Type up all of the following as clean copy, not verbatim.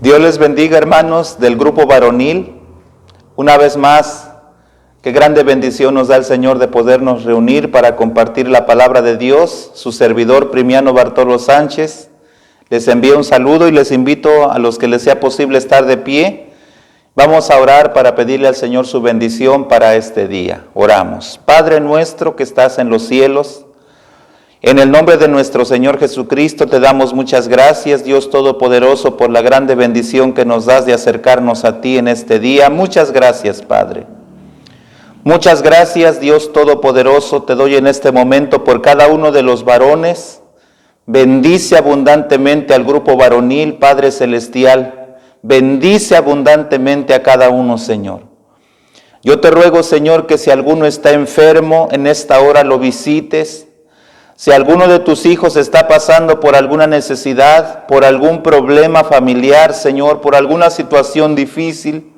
Dios les bendiga, hermanos del grupo varonil. Una vez más, qué grande bendición nos da el Señor de podernos reunir para compartir la palabra de Dios. Su servidor Primiano Bartolo Sánchez les envía un saludo y les invito a los que les sea posible estar de pie. Vamos a orar para pedirle al Señor su bendición para este día. Oramos. Padre nuestro que estás en los cielos, en el nombre de nuestro Señor Jesucristo te damos muchas gracias, Dios Todopoderoso, por la grande bendición que nos das de acercarnos a ti en este día. Muchas gracias, Padre. Muchas gracias, Dios Todopoderoso, te doy en este momento por cada uno de los varones. Bendice abundantemente al grupo varonil, Padre Celestial. Bendice abundantemente a cada uno, Señor. Yo te ruego, Señor, que si alguno está enfermo, en esta hora lo visites. Si alguno de tus hijos está pasando por alguna necesidad, por algún problema familiar, Señor, por alguna situación difícil,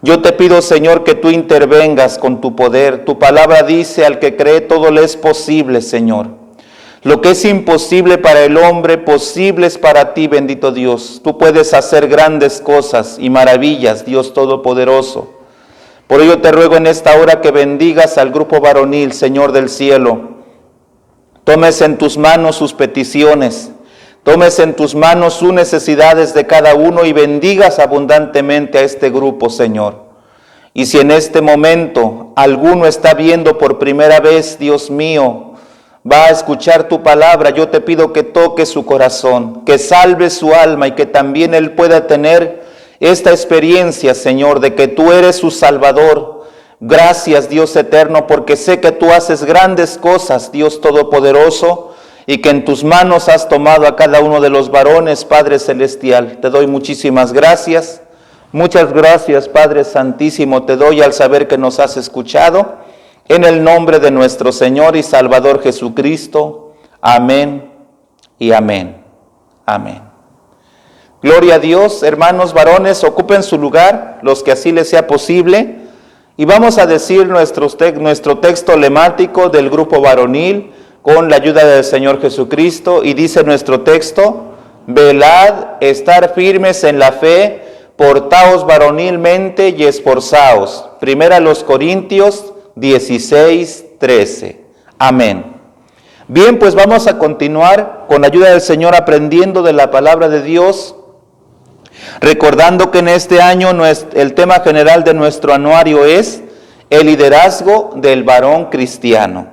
yo te pido, Señor, que tú intervengas con tu poder. Tu palabra dice, al que cree todo le es posible, Señor. Lo que es imposible para el hombre, posible es para ti, bendito Dios. Tú puedes hacer grandes cosas y maravillas, Dios Todopoderoso. Por ello te ruego en esta hora que bendigas al grupo varonil, Señor del cielo. Tomes en tus manos sus peticiones, tomes en tus manos sus necesidades de cada uno y bendigas abundantemente a este grupo, Señor. Y si en este momento alguno está viendo por primera vez, Dios mío, va a escuchar tu palabra, yo te pido que toques su corazón, que salves su alma y que también él pueda tener esta experiencia, Señor, de que tú eres su Salvador. Gracias, Dios eterno, porque sé que tú haces grandes cosas, Dios Todopoderoso, y que en tus manos has tomado a cada uno de los varones, Padre Celestial. Te doy muchísimas gracias. Muchas gracias, Padre Santísimo, te doy al saber que nos has escuchado. En el nombre de nuestro Señor y Salvador Jesucristo. Amén y amén. Amén. Gloria a Dios, hermanos varones, ocupen su lugar, los que así les sea posible. Y vamos a decir nuestro texto lemático del grupo varonil con la ayuda del Señor Jesucristo. Y dice nuestro texto: velad, estar firmes en la fe, portaos varonilmente y esforzaos. Primera los Corintios 16:13. Amén. Bien, pues vamos a continuar con la ayuda del Señor aprendiendo de la palabra de Dios. Recordando que en este año el tema general de nuestro anuario es el liderazgo del varón cristiano.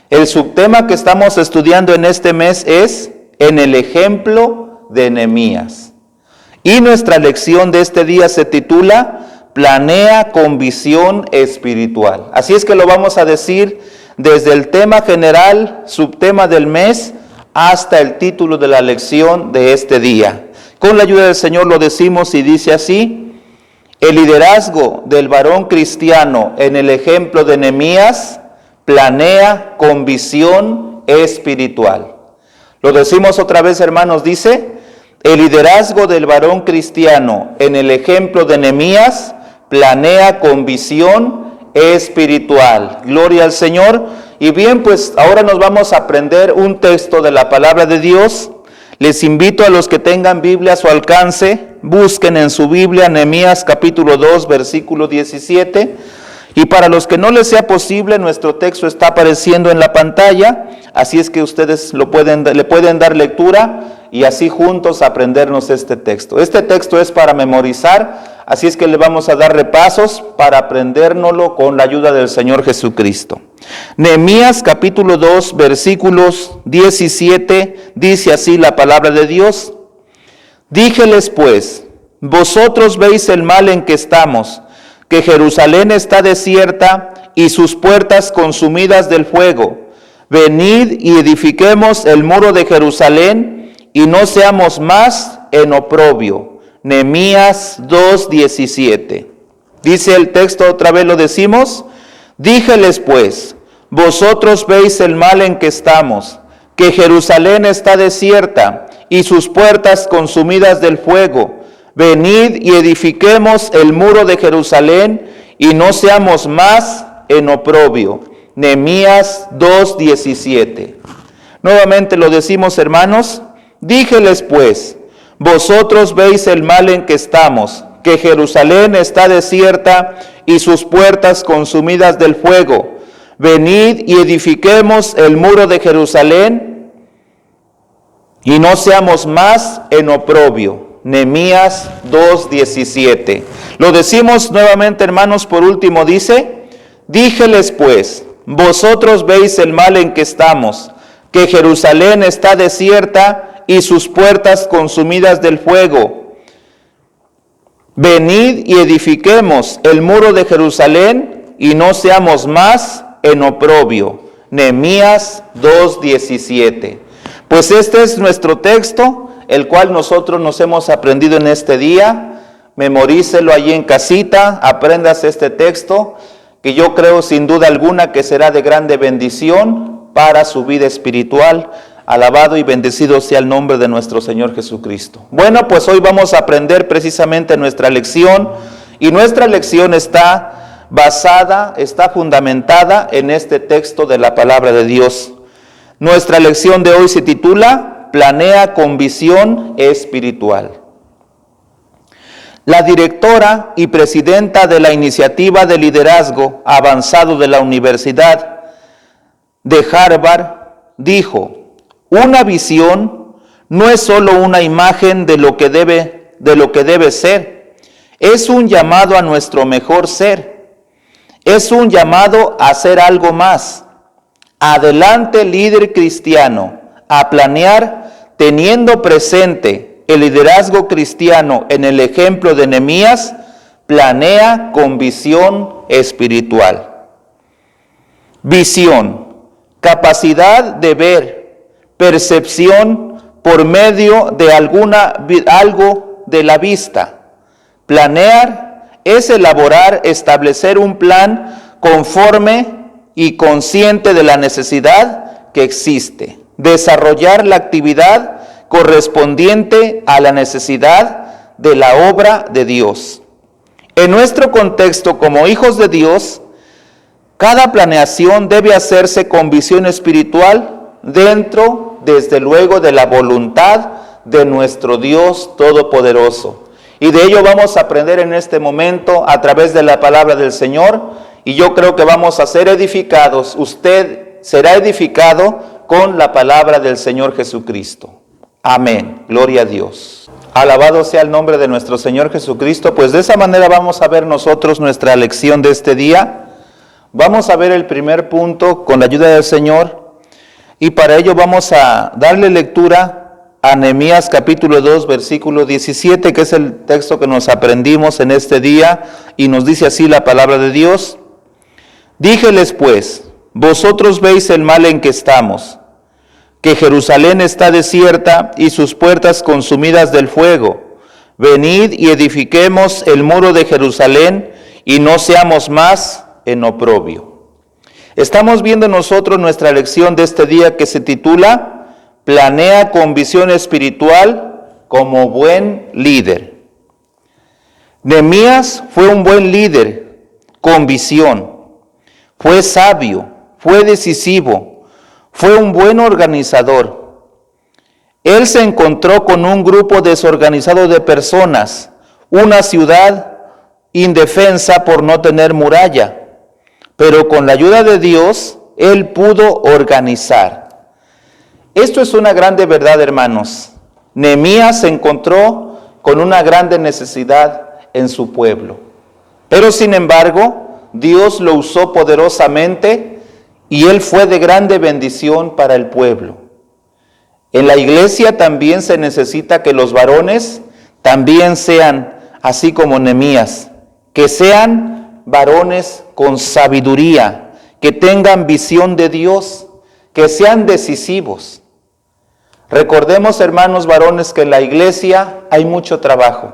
El subtema que estamos estudiando en este mes es en el ejemplo de Nehemías. Y nuestra lección de este día se titula Planea con visión espiritual. Así es que lo vamos a decir desde el tema general, subtema del mes, hasta el título de la lección de este día. Con la ayuda del Señor lo decimos y dice así: el liderazgo del varón cristiano en el ejemplo de Nehemías planea con visión espiritual. Lo decimos otra vez, hermanos, dice: el liderazgo del varón cristiano en el ejemplo de Nehemías planea con visión espiritual. Gloria al Señor. Y bien, pues ahora nos vamos a aprender un texto de la palabra de Dios. Les invito a los que tengan Biblia a su alcance, busquen en su Biblia Nehemías capítulo 2, versículo 17. Y para los que no les sea posible, nuestro texto está apareciendo en la pantalla, así es que ustedes le pueden dar lectura y así juntos aprendernos este texto. Este texto es para memorizar, así es que le vamos a dar repasos para aprendérnoslo con la ayuda del Señor Jesucristo. Nehemías capítulo 2 versículos 17 dice así la palabra de Dios: díjeles pues, vosotros veis el mal en que estamos, que Jerusalén está desierta y sus puertas consumidas del fuego. Venid y edifiquemos el muro de Jerusalén y no seamos más en oprobio. Nehemías 2:17. Dice el texto, otra vez lo decimos: díjeles pues, vosotros veis el mal en que estamos, que Jerusalén está desierta y sus puertas consumidas del fuego. Venid y edifiquemos el muro de Jerusalén y no seamos más en oprobio. Nehemías 2:17. Nuevamente lo decimos, hermanos: díjeles pues, vosotros veis el mal en que estamos, que Jerusalén está desierta y sus puertas consumidas del fuego. Venid y edifiquemos el muro de Jerusalén y no seamos más en oprobio. Nehemías 2:17. Lo decimos nuevamente, hermanos, por último dice, díjeles pues, vosotros veis el mal en que estamos, que Jerusalén está desierta y sus puertas consumidas del fuego. Venid y edifiquemos el muro de Jerusalén y no seamos más en oprobio. Nehemías 2:17. Pues este es nuestro texto, el cual nosotros nos hemos aprendido en este día. Memorícelo allí en casita, aprendas este texto, que yo creo sin duda alguna que será de grande bendición para su vida espiritual. Alabado y bendecido sea el nombre de nuestro Señor Jesucristo. Bueno, pues hoy vamos a aprender precisamente nuestra lección, y nuestra lección está fundamentada en este texto de la palabra de Dios. Nuestra lección de hoy se titula Planea con visión espiritual. La directora y presidenta de la Iniciativa de Liderazgo Avanzado de la Universidad de Harvard dijo, una visión no es solo una imagen de lo que debe ser, es un llamado a nuestro mejor ser, es un llamado a hacer algo más. Adelante, líder cristiano, a planear teniendo presente el liderazgo cristiano en el ejemplo de Nehemías. Planea con visión espiritual. Visión, capacidad de ver, percepción por medio de algo de la vista. Planear es elaborar, establecer un plan conforme y consciente de la necesidad que existe. Desarrollar la actividad correspondiente a la necesidad de la obra de Dios. En nuestro contexto como hijos de Dios, cada planeación debe hacerse con visión espiritual dentro, desde luego, de la voluntad de nuestro Dios Todopoderoso. Y de ello vamos a aprender en este momento a través de la palabra del Señor, y yo creo que vamos a ser edificados. Usted será edificado con la palabra del Señor Jesucristo. Amén. Gloria a Dios. Alabado sea el nombre de nuestro Señor Jesucristo. Pues de esa manera vamos a ver nosotros nuestra lección de este día. Vamos a ver el primer punto con la ayuda del Señor, y para ello vamos a darle lectura a Nehemías capítulo 2, versículo 17, que es el texto que nos aprendimos en este día, y nos dice así la palabra de Dios. Díjeles pues, vosotros veis el mal en que estamos, que Jerusalén está desierta y sus puertas consumidas del fuego. Venid y edifiquemos el muro de Jerusalén y no seamos más en oprobio. Estamos viendo nosotros nuestra lección de este día que se titula Planea con visión espiritual como buen líder. Nehemías fue un buen líder con visión. Fue sabio, fue decisivo, fue un buen organizador. Él se encontró con un grupo desorganizado de personas, una ciudad indefensa por no tener muralla, pero con la ayuda de Dios, él pudo organizar. Esto es una grande verdad, hermanos. Nehemías se encontró con una grande necesidad en su pueblo, pero sin embargo, Dios lo usó poderosamente y él fue de grande bendición para el pueblo. En la iglesia también se necesita que los varones también sean así como Nehemías, que sean varones con sabiduría, que tengan visión de Dios, que sean decisivos. Recordemos, hermanos varones, que en la iglesia hay mucho trabajo.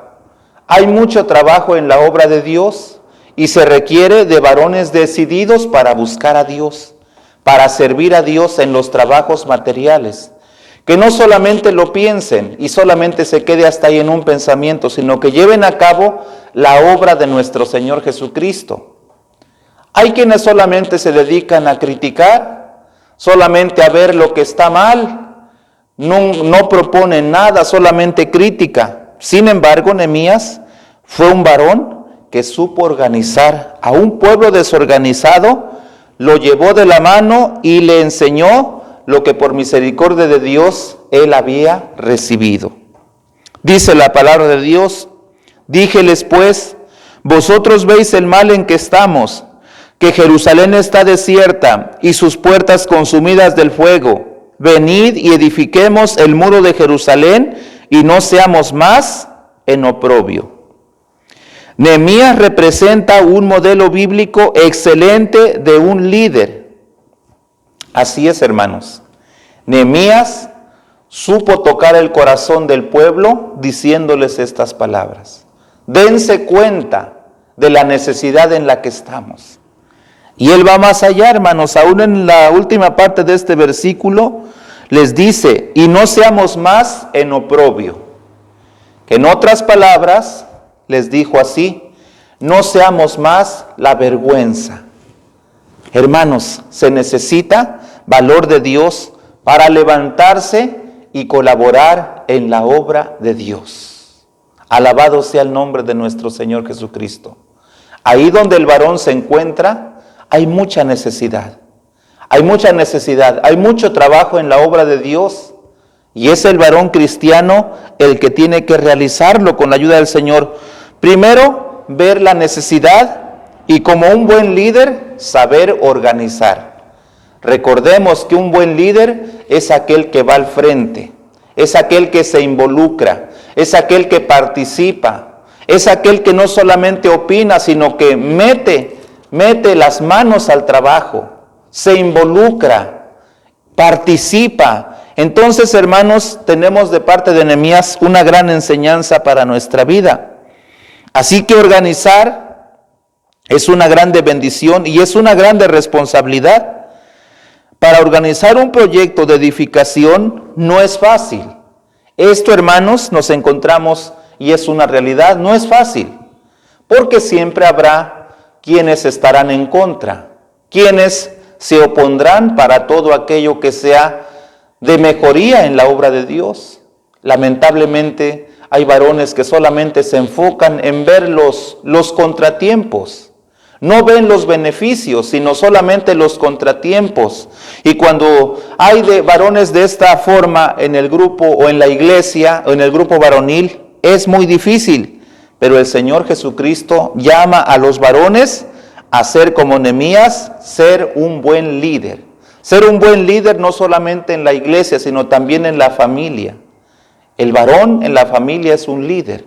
Hay mucho trabajo en la obra de Dios y se requiere de varones decididos para buscar a Dios, para servir a Dios en los trabajos materiales. Que no solamente lo piensen y solamente se quede hasta ahí en un pensamiento, sino que lleven a cabo la obra de nuestro Señor Jesucristo. Hay quienes solamente se dedican a criticar, solamente a ver lo que está mal, no propone nada, solamente crítica. Sin embargo, Nehemías fue un varón que supo organizar a un pueblo desorganizado, lo llevó de la mano y le enseñó lo que por misericordia de Dios él había recibido. Dice la palabra de Dios: díjeles pues, vosotros veis el mal en que estamos, que Jerusalén está desierta y sus puertas consumidas del fuego. Venid y edifiquemos el muro de Jerusalén y no seamos más en oprobio. Nehemías representa un modelo bíblico excelente de un líder. Así es, hermanos. Nehemías supo tocar el corazón del pueblo diciéndoles estas palabras: dense cuenta de la necesidad en la que estamos. Y él va más allá, hermanos. Aún en la última parte de este versículo les dice: y no seamos más en oprobio. Que en otras palabras les dijo así: no seamos más la vergüenza. Hermanos, se necesita valor de Dios para levantarse y colaborar en la obra de Dios. Alabado sea el nombre de nuestro Señor Jesucristo. Ahí donde el varón se encuentra, hay mucha necesidad. Hay mucha necesidad, hay mucho trabajo en la obra de Dios. Y es el varón cristiano el que tiene que realizarlo con la ayuda del Señor. Primero, ver la necesidad y como un buen líder, saber organizar. Recordemos que un buen líder es aquel que va al frente, es aquel que se involucra, es aquel que participa, es aquel que no solamente opina, sino que mete las manos al trabajo, se involucra, participa. Entonces, hermanos, tenemos de parte de Nehemías una gran enseñanza para nuestra vida. Así que organizar es una grande bendición y es una grande responsabilidad. Para organizar un proyecto de edificación no es fácil. Esto, hermanos, nos encontramos y es una realidad, no es fácil. Porque siempre habrá quienes estarán en contra, quienes se opondrán para todo aquello que sea de mejoría en la obra de Dios. Lamentablemente hay varones que solamente se enfocan en ver los contratiempos. No ven los beneficios, sino solamente los contratiempos. Y cuando hay varones de esta forma en el grupo o en la iglesia o en el grupo varonil, es muy difícil. Pero el Señor Jesucristo llama a los varones a ser como Nehemías, ser un buen líder. Ser un buen líder no solamente en la iglesia, sino también en la familia. El varón en la familia es un líder.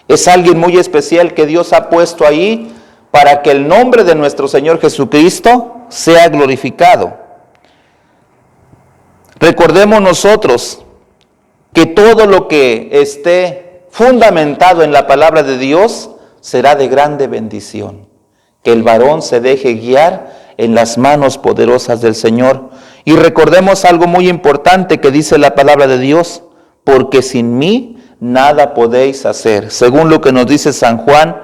Es alguien muy especial que Dios ha puesto ahí para que el nombre de nuestro Señor Jesucristo sea glorificado. Recordemos nosotros que todo lo que esté fundamentado en la palabra de Dios será de grande bendición. Que el varón se deje guiar en las manos poderosas del Señor. Y recordemos algo muy importante que dice la palabra de Dios: porque sin mí nada podéis hacer. Según lo que nos dice San Juan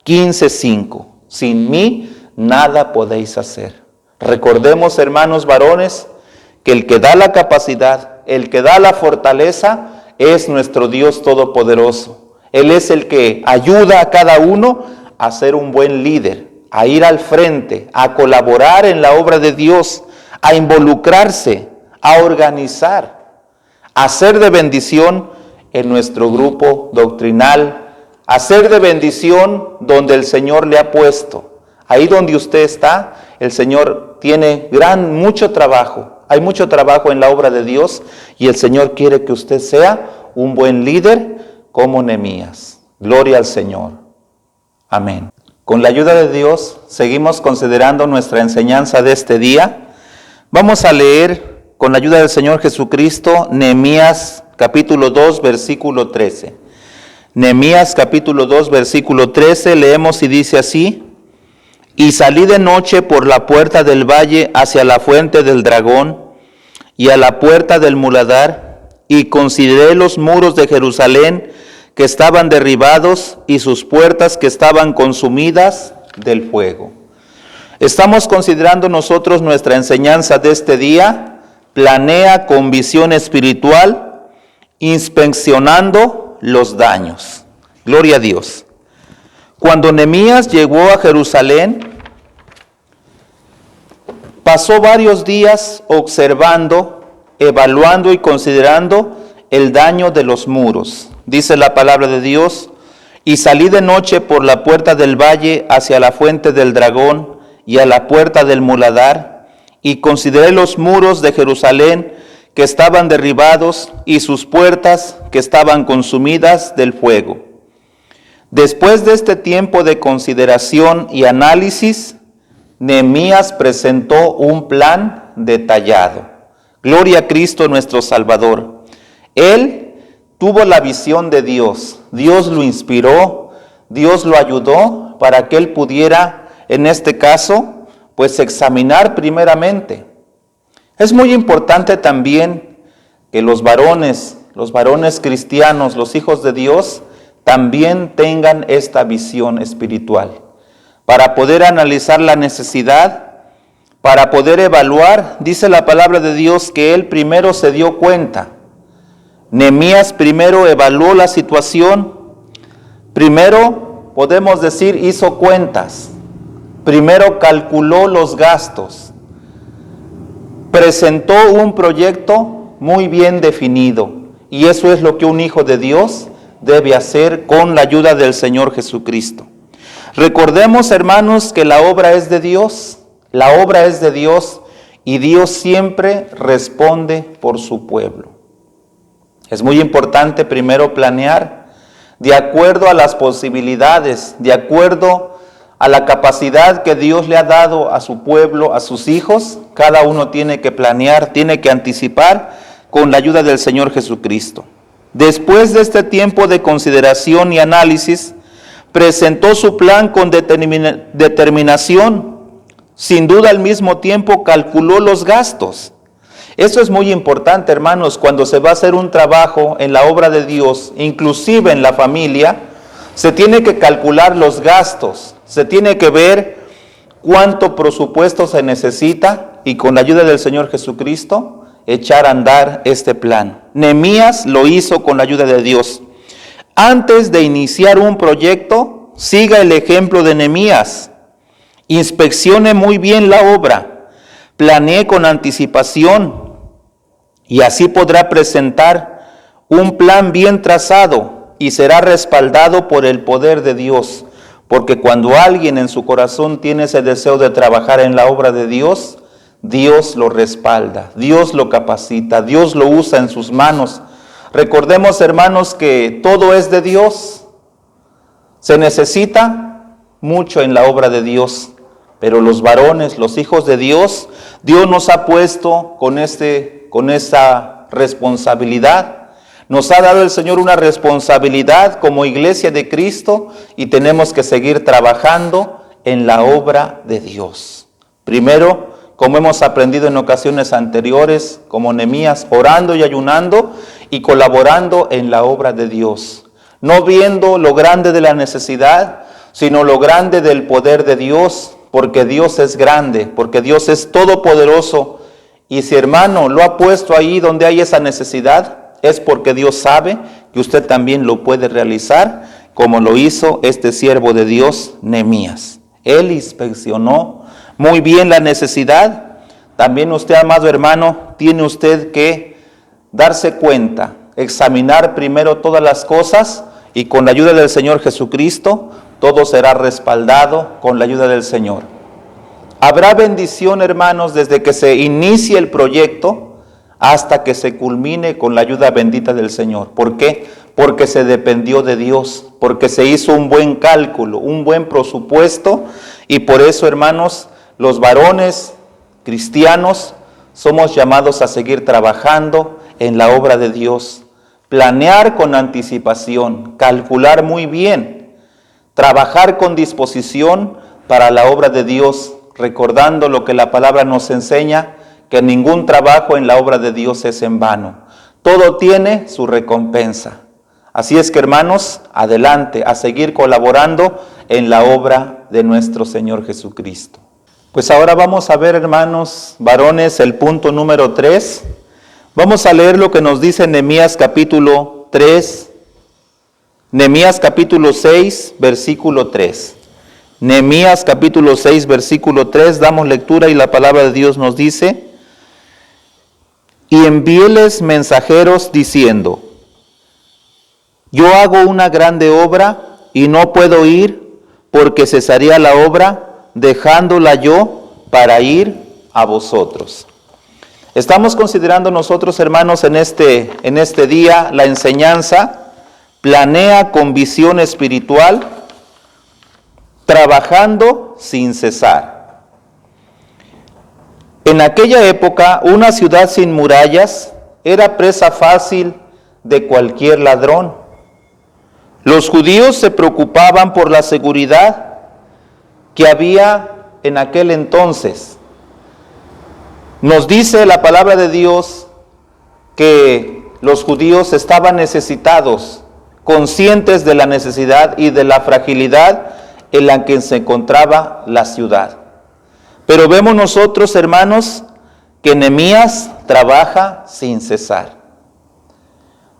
15:5. Sin mí nada podéis hacer. Recordemos, hermanos varones, que el que da la capacidad, el que da la fortaleza, es nuestro Dios Todopoderoso. Él es el que ayuda a cada uno a ser un buen líder, a ir al frente, a colaborar en la obra de Dios, a involucrarse, a organizar, a ser de bendición en nuestro grupo doctrinal, a ser de bendición donde el Señor le ha puesto. Ahí donde usted está, el Señor tiene mucho trabajo. Hay mucho trabajo en la obra de Dios y el Señor quiere que usted sea un buen líder como Nehemías. Gloria al Señor. Amén. Con la ayuda de Dios, seguimos considerando nuestra enseñanza de este día. Vamos a leer, con la ayuda del Señor Jesucristo, Nehemías capítulo 2, versículo 13. Nehemías capítulo 2, versículo 13, leemos y dice así: y salí de noche por la puerta del valle hacia la fuente del dragón y a la puerta del muladar, y consideré los muros de Jerusalén que estaban derribados y sus puertas que estaban consumidas del fuego. Estamos considerando nosotros nuestra enseñanza de este día planea con visión espiritual, inspeccionando los daños. Gloria a Dios. Cuando Nehemías llegó a Jerusalén, pasó varios días observando, evaluando y considerando el daño de los muros. Dice la palabra de Dios: y salí de noche por la puerta del valle hacia la fuente del dragón y a la puerta del muladar, y consideré los muros de Jerusalén que estaban derribados y sus puertas que estaban consumidas del fuego. Después de este tiempo de consideración y análisis, Nehemías presentó un plan detallado. Gloria a Cristo nuestro Salvador. Él tuvo la visión de Dios. Dios lo inspiró, Dios lo ayudó para que él pudiera, en este caso, pues examinar primeramente. Es muy importante también que los varones cristianos, los hijos de Dios, también tengan esta visión espiritual, para poder analizar la necesidad, para poder evaluar. Dice la palabra de Dios que él primero se dio cuenta. Nehemías primero evaluó la situación, primero podemos decir hizo cuentas, primero calculó los gastos, presentó un proyecto muy bien definido, y eso es lo que un hijo de Dios debe hacer con la ayuda del Señor Jesucristo. Recordemos, hermanos, que la obra es de Dios, y Dios siempre responde por su pueblo. Es muy importante primero planear de acuerdo a las posibilidades, de acuerdo a la capacidad que Dios le ha dado a su pueblo, a sus hijos. Cada uno tiene que planear, tiene que anticipar con la ayuda del Señor Jesucristo. Después de este tiempo de consideración y análisis, presentó su plan con determinación. Sin duda, al mismo tiempo calculó los gastos. Eso es muy importante, hermanos, cuando se va a hacer un trabajo en la obra de Dios, inclusive en la familia, se tiene que calcular los gastos, se tiene que ver cuánto presupuesto se necesita y con la ayuda del Señor Jesucristo echar a andar este plan. Nehemías lo hizo con la ayuda de Dios. Antes de iniciar un proyecto, siga el ejemplo de Nehemías. Inspeccione muy bien la obra, planee con anticipación y así podrá presentar un plan bien trazado y será respaldado por el poder de Dios. Porque cuando alguien en su corazón tiene ese deseo de trabajar en la obra de Dios, Dios lo respalda, Dios lo capacita, Dios lo usa en sus manos. Recordemos, hermanos, que todo es de Dios. Se necesita mucho en la obra de Dios, pero los varones, los hijos de Dios, Dios nos ha puesto con esa responsabilidad. Nos ha dado el Señor una responsabilidad como iglesia de Cristo y tenemos que seguir trabajando en la obra de Dios. Primero, como hemos aprendido en ocasiones anteriores, como Nehemías, orando y ayunando y colaborando en la obra de Dios. No viendo lo grande de la necesidad, sino lo grande del poder de Dios, porque Dios es grande, porque Dios es todopoderoso. Y si, hermano, lo ha puesto ahí donde hay esa necesidad, es porque Dios sabe que usted también lo puede realizar, como lo hizo este siervo de Dios, Nehemías. Él inspeccionó muy bien la necesidad. También usted, amado hermano, tiene usted que darse cuenta, examinar primero todas las cosas y con la ayuda del Señor Jesucristo, todo será respaldado con la ayuda del Señor. Habrá bendición, hermanos, desde que se inicie el proyecto hasta que se culmine con la ayuda bendita del Señor. ¿Por qué? Porque se dependió de Dios, porque se hizo un buen cálculo, un buen presupuesto, y por eso, hermanos, los varones cristianos somos llamados a seguir trabajando en la obra de Dios, planear con anticipación, calcular muy bien, trabajar con disposición para la obra de Dios, recordando lo que la palabra nos enseña, que ningún trabajo en la obra de Dios es en vano. Todo tiene su recompensa. Así es que, hermanos, adelante, a seguir colaborando en la obra de nuestro Señor Jesucristo. Pues ahora vamos a ver, hermanos, varones, el punto número 3. Vamos a leer lo que nos dice Nehemías capítulo 3, Nehemías capítulo 6, versículo 3. Nehemías capítulo 6, versículo 3, damos lectura y la palabra de Dios nos dice: y envíeles mensajeros diciendo: yo hago una grande obra y no puedo ir, porque cesaría la obra, dejándola yo para ir a vosotros. Estamos considerando nosotros, hermanos, en este día la enseñanza: planea con visión espiritual, trabajando sin cesar. En aquella época, una ciudad sin murallas era presa fácil de cualquier ladrón. Los judíos se preocupaban por la seguridad que había en aquel entonces. Nos dice la palabra de Dios que los judíos estaban necesitados, conscientes de la necesidad y de la fragilidad en la que se encontraba la ciudad. Pero vemos nosotros, hermanos, que Nehemías trabaja sin cesar.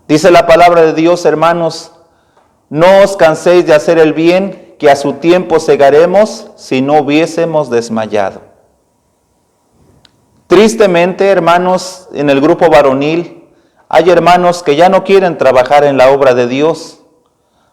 Dice la palabra de Dios, hermanos: no os canséis de hacer el bien, que a su tiempo segaremos si no hubiésemos desmayado. Tristemente, hermanos, en el grupo varonil hay hermanos que ya no quieren trabajar en la obra de Dios,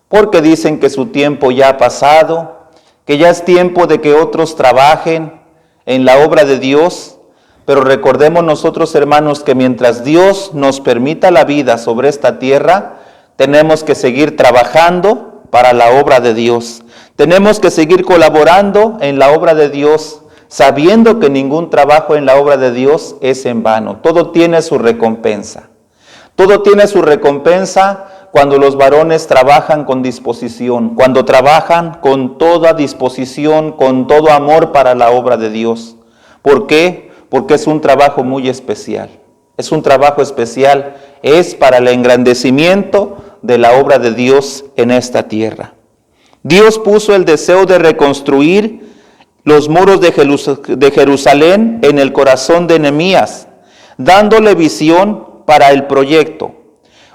porque dicen que su tiempo ya ha pasado, que ya es tiempo de que otros trabajen en la obra de Dios. Pero recordemos nosotros, hermanos, que mientras Dios nos permita la vida sobre esta tierra, tenemos que seguir trabajando para la obra de Dios. Tenemos que seguir colaborando en la obra de Dios, sabiendo que ningún trabajo en la obra de Dios es en vano. Todo tiene su recompensa. Todo tiene su recompensa cuando los varones trabajan con disposición, cuando trabajan con toda disposición, con todo amor para la obra de Dios. ¿Por qué? Porque es un trabajo muy especial. Es un trabajo especial, es para el engrandecimiento de la obra de Dios en esta tierra. Dios puso el deseo de reconstruir los muros de Jerusalén en el corazón de Nehemías, dándole visión para el proyecto.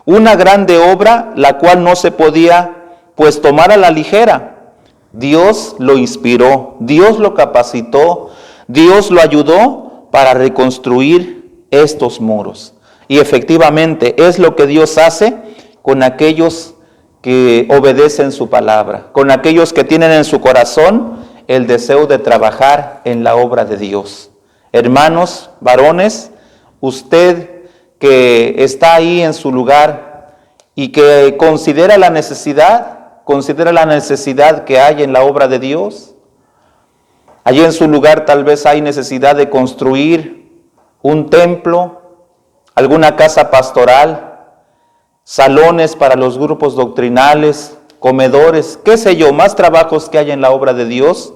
Una grande obra, la cual no se podía pues tomar a la ligera. Dios lo inspiró, Dios lo capacitó, Dios lo ayudó para reconstruir estos muros. Y efectivamente es lo que Dios hace con aquellos que obedecen su palabra, con aquellos que tienen en su corazón el deseo de trabajar en la obra de Dios. Hermanos, varones, usted que está ahí en su lugar y que considera la necesidad que hay en la obra de Dios. Allí en su lugar tal vez hay necesidad de construir un templo, alguna casa pastoral, salones para los grupos doctrinales, comedores, qué sé yo, más trabajos que hay en la obra de Dios.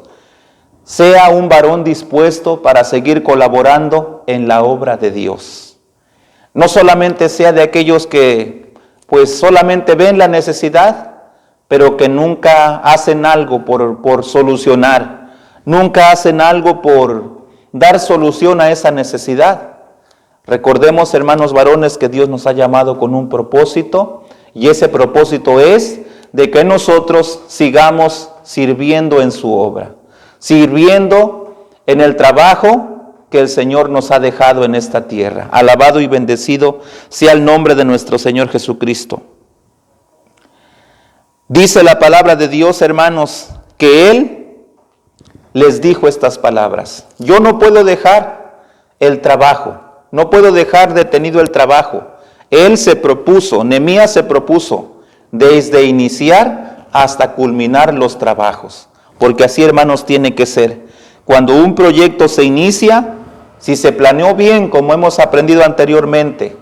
Sea un varón dispuesto para seguir colaborando en la obra de Dios. No solamente sea de aquellos que pues solamente ven la necesidad, pero que nunca hacen algo por solucionar, nunca hacen algo por dar solución a esa necesidad. Recordemos, hermanos varones, que Dios nos ha llamado con un propósito, y ese propósito es de que nosotros sigamos sirviendo en su obra, sirviendo en el trabajo que el Señor nos ha dejado en esta tierra. Alabado y bendecido sea el nombre de nuestro Señor Jesucristo. Dice la palabra de Dios, hermanos, que Él les dijo estas palabras: yo no puedo dejar el trabajo, no puedo dejar detenido el trabajo. Él se propuso, Nehemías se propuso, desde iniciar hasta culminar los trabajos. Porque así, hermanos, tiene que ser. Cuando un proyecto se inicia, si se planeó bien, como hemos aprendido anteriormente,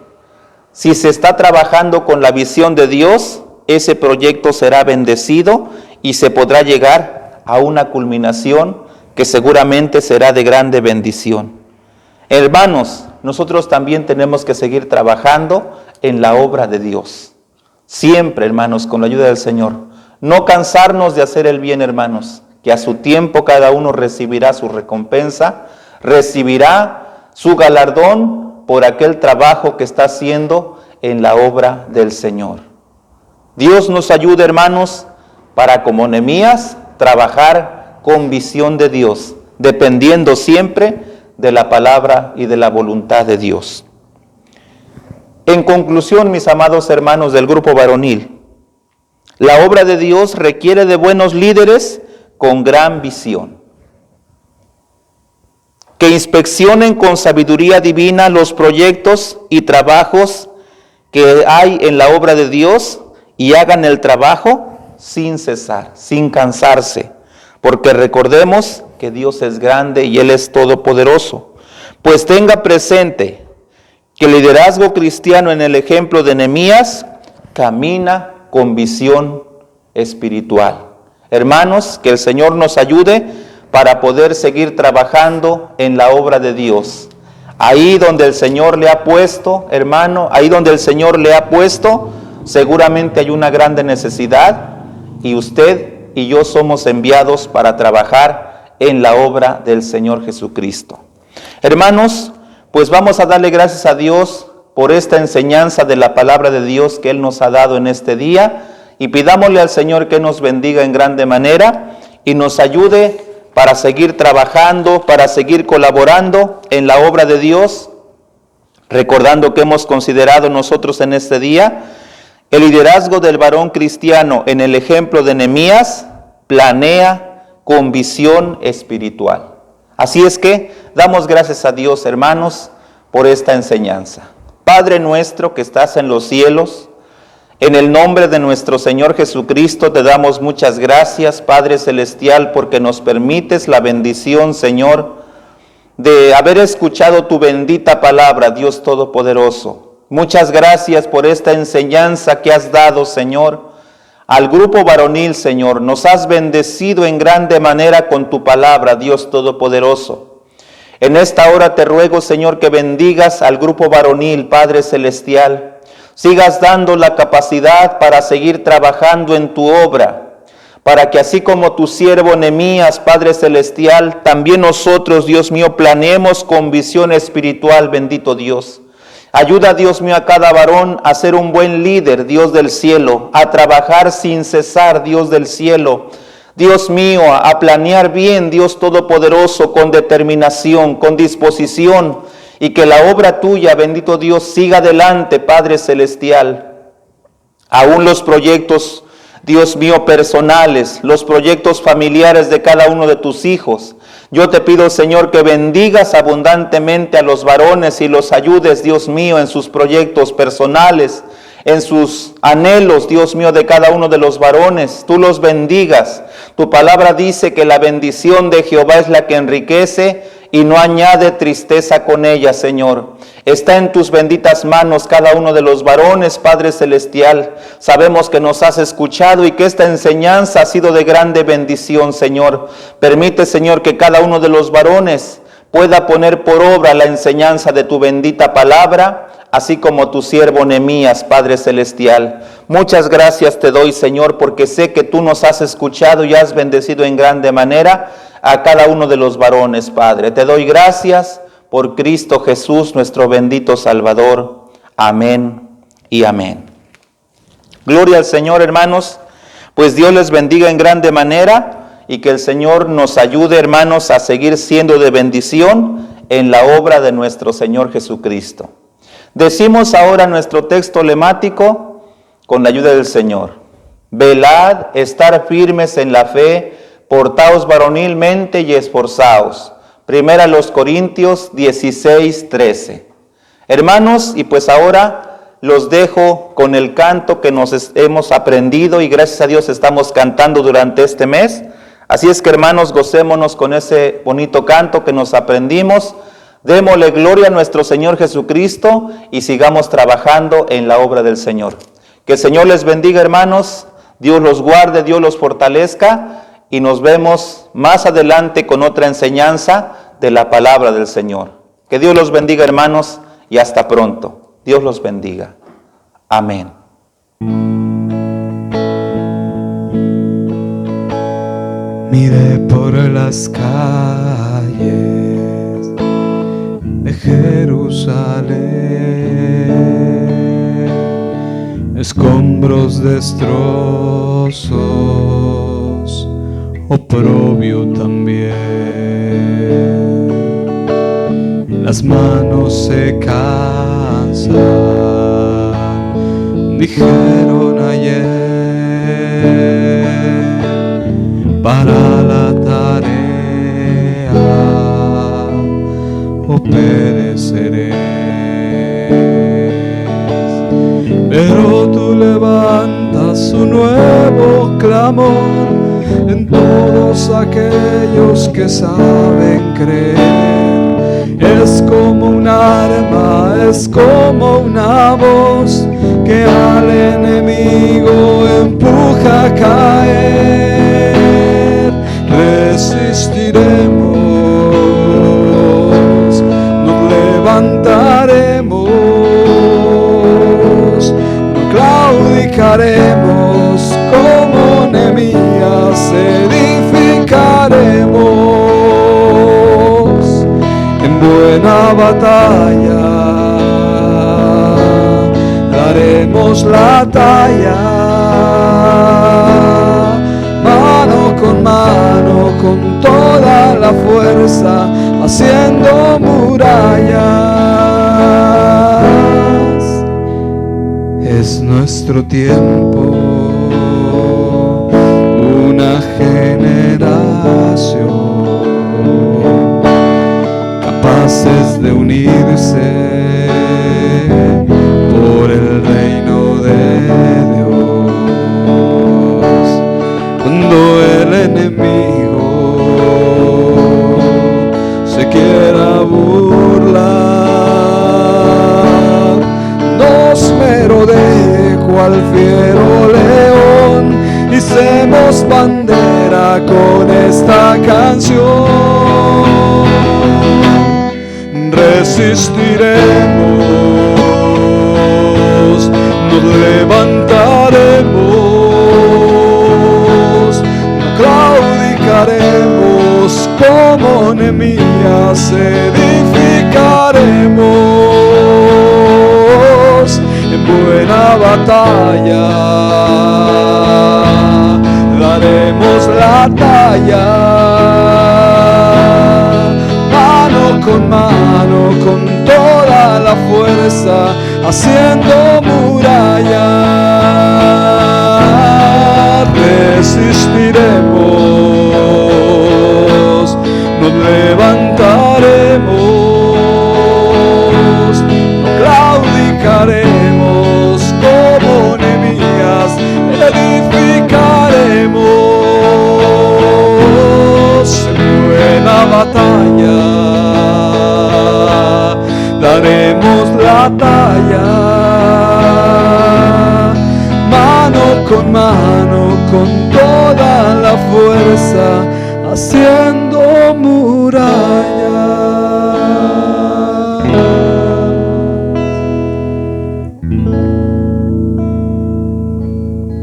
si se está trabajando con la visión de Dios, ese proyecto será bendecido y se podrá llegar a una culminación que seguramente será de grande bendición. Hermanos, nosotros también tenemos que seguir trabajando en la obra de Dios. Siempre, hermanos, con la ayuda del Señor. No cansarnos de hacer el bien, hermanos, que que a su tiempo cada uno recibirá su recompensa, recibirá su galardón por aquel trabajo que está haciendo en la obra del Señor. Dios nos ayude, hermanos, para como Nehemías trabajar con visión de Dios, dependiendo siempre de la palabra y de la voluntad de Dios. En conclusión, mis amados hermanos del grupo varonil, la obra de Dios requiere de buenos líderes con gran visión, que inspeccionen con sabiduría divina los proyectos y trabajos que hay en la obra de Dios y hagan el trabajo sin cesar, sin cansarse, porque recordemos que Dios es grande y Él es todopoderoso. Pues tenga presente que el liderazgo cristiano en el ejemplo de Nehemías camina con visión espiritual. Hermanos, que el Señor nos ayude para poder seguir trabajando en la obra de Dios. Ahí donde el Señor le ha puesto, hermano, ahí donde el Señor le ha puesto, seguramente hay una grande necesidad y usted y yo somos enviados para trabajar en la obra del Señor Jesucristo. Hermanos, pues vamos a darle gracias a Dios por esta enseñanza de la palabra de Dios que Él nos ha dado en este día y pidámosle al Señor que nos bendiga en grande manera y nos ayude para seguir trabajando, para seguir colaborando en la obra de Dios, recordando que hemos considerado nosotros en este día el liderazgo del varón cristiano en el ejemplo de Nehemías planea con visión espiritual. Así es que damos gracias a Dios, hermanos, por esta enseñanza. Padre nuestro que estás en los cielos, en el nombre de nuestro Señor Jesucristo te damos muchas gracias, Padre Celestial, porque nos permites la bendición, Señor, de haber escuchado tu bendita palabra, Dios Todopoderoso. Muchas gracias por esta enseñanza que has dado, Señor, al grupo varonil, Señor. Nos has bendecido en grande manera con tu palabra, Dios Todopoderoso. En esta hora te ruego, Señor, que bendigas al grupo varonil, Padre Celestial. Sigas dando la capacidad para seguir trabajando en tu obra, para que así como tu siervo Nehemías, Padre Celestial, también nosotros, Dios mío, planeemos con visión espiritual, bendito Dios. Ayuda, Dios mío, a cada varón a ser un buen líder, Dios del cielo, a trabajar sin cesar, Dios del cielo. Dios mío, a planear bien, Dios Todopoderoso, con determinación, con disposición, y que la obra tuya, bendito Dios, siga adelante, Padre Celestial. Aún los proyectos, Dios mío, personales, los proyectos familiares de cada uno de tus hijos. Yo te pido, Señor, que bendigas abundantemente a los varones y los ayudes, Dios mío, en sus proyectos personales, en sus anhelos, Dios mío, de cada uno de los varones. Tú los bendigas. Tu palabra dice que la bendición de Jehová es la que enriquece y no añade tristeza con ella, Señor. Está en tus benditas manos cada uno de los varones, Padre Celestial. Sabemos que nos has escuchado y que esta enseñanza ha sido de grande bendición, Señor. Permite, Señor, que cada uno de los varones pueda poner por obra la enseñanza de tu bendita palabra, así como tu siervo Nehemías, Padre Celestial. Muchas gracias te doy, Señor, porque sé que tú nos has escuchado y has bendecido en grande manera a cada uno de los varones, Padre. Te doy gracias por Cristo Jesús, nuestro bendito Salvador. Amén y amén. Gloria al Señor, hermanos. Pues Dios les bendiga en grande manera y que el Señor nos ayude, hermanos, a seguir siendo de bendición en la obra de nuestro Señor Jesucristo. Decimos ahora nuestro texto lemático con la ayuda del Señor. Velad, estar firmes en la fe, portaos varonilmente y esforzaos. Primera los Corintios 16:13. Hermanos, y pues ahora los dejo con el canto que nos hemos aprendido y gracias a Dios estamos cantando durante este mes. Así es que, hermanos, gocémonos con ese bonito canto que nos aprendimos. Démosle gloria a nuestro Señor Jesucristo y sigamos trabajando en la obra del Señor. Que el Señor les bendiga, hermanos. Dios los guarde, Dios los fortalezca. Y nos vemos más adelante con otra enseñanza de la palabra del Señor. Que Dios los bendiga, hermanos, y hasta pronto. Dios los bendiga. Amén. Miré por las calles de Jerusalén, escombros, destrozos, oprobio también. Las manos se cansan, dijeron ayer, para la tarea o pereceré. Pero tú levantas un nuevo clamor en todos aquellos que saben creer. Es como un arma, es como una voz que al enemigo empuja a caer. Resistiremos, nos levantaremos, no claudicaremos, como Nehemías edificaremos en buena batalla, daremos la talla, mano con toda la fuerza, haciendo murallas. Es nuestro tiempo, una generación capaces de unirse por el reino de Dios. Cuando el enemigo se quiera burlar, nos merodee cual fiero león, hicemos bandera con esta canción. Resistiremos, nos levantaremos, no claudicaremos, como Nehemías edificaremos en buena batalla, daremos la talla, mano con toda la fuerza, haciendo murallas. Resistiremos, nos levantaremos, no claudicaremos, como Nehemías edificaremos en buena batalla, daremos la talla, mano con toda la fuerza, haciendo